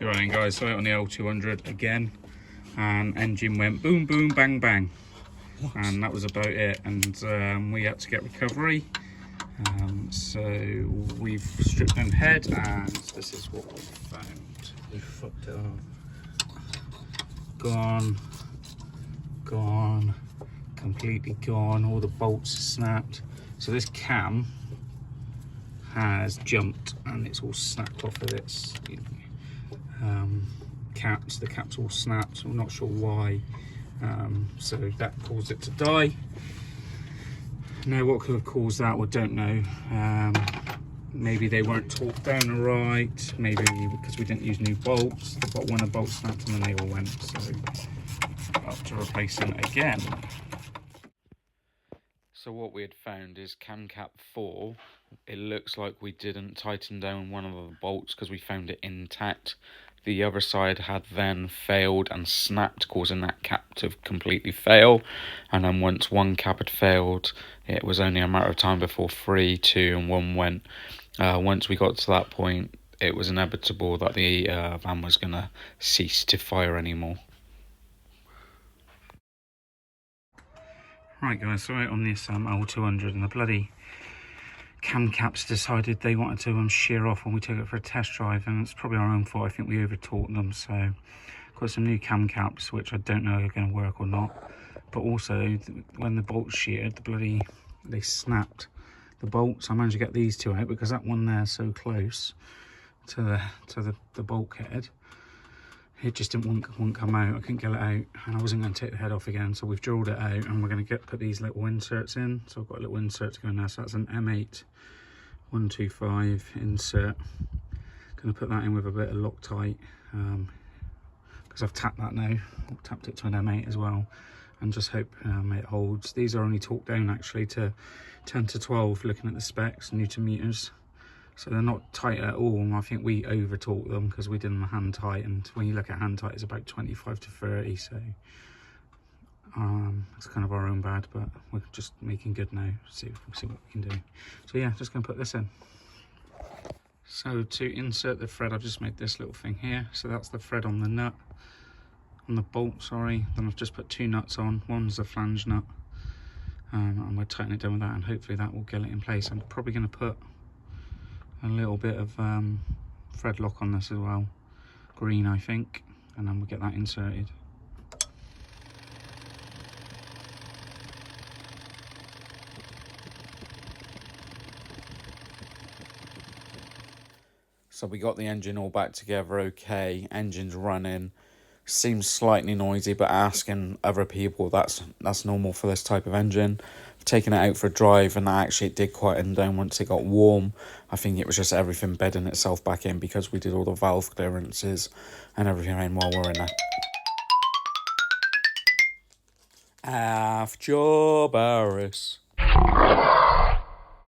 Right then guys, so out on the L200 again, and engine went boom boom bang bang. What? And that was about it, and we had to get recovery. So we've stripped down head, and this is what we found. We fucked it up. Gone, completely gone. All the bolts are snapped. So this cam has jumped and it's all snapped off of its caps. The cap's all snapped, so I'm not sure why. So that caused it to die. Now what could have caused that, we don't know. Maybe they weren't torqued down right, maybe because we didn't use new bolts. But when a bolt snapped and then they all went, so after replacing it again. So what we had found is cam cap 4, it looks like we didn't tighten down one of the bolts because we found it intact. The other side had then failed and snapped, causing that cap to completely fail. And then once one cap had failed, it was only a matter of time before 3, 2 and 1 went. Once we got to that point, it was inevitable that the van was going to cease to fire anymore. Right guys, so out on this L200, and the bloody cam caps decided they wanted to shear off when we took it for a test drive, and it's probably our own fault. I think we over torqued them, so got some new cam caps which I don't know are going to work or not. But also when the bolts sheared, they snapped the bolts. I managed to get these two out because that one there is so close to the bulkhead, it just wouldn't come out. I couldn't get it out, and I wasn't going to take the head off again, so we've drilled it out and we're going to put these little inserts in. So I've got a little insert to go in there, so that's an M8 125 insert. Going to put that in with a bit of Loctite, because I've tapped that now. I've tapped it to an M8 as well, and just hope it holds. These are only torqued down actually to 10 to 12 looking at the specs, Newton meters. So they're not tight at all. I think we over torqued them because we did them hand tight, and when you look at hand tight it's about 25 to 30, so it's kind of our own bad, but we're just making good now. See what we can do. So yeah, just gonna put this in. So to insert the thread, I've just made this little thing here. So that's the thread on the nut, on the bolt, sorry. Then I've just put 2 nuts on. One's a flange nut, and we'll tighten it down with that, and hopefully that will get it in place. I'm probably going to put a little bit of thread lock on this as well, green I think, and then we'll get that inserted. So we got the engine all back together okay, engine's running, seems slightly noisy, but asking other people, that's normal for this type of engine. I've taken it out for a drive, and actually it did quieten down once it got warm. I think it was just everything bedding itself back in because we did all the valve clearances and everything in while we're in there. After Barris.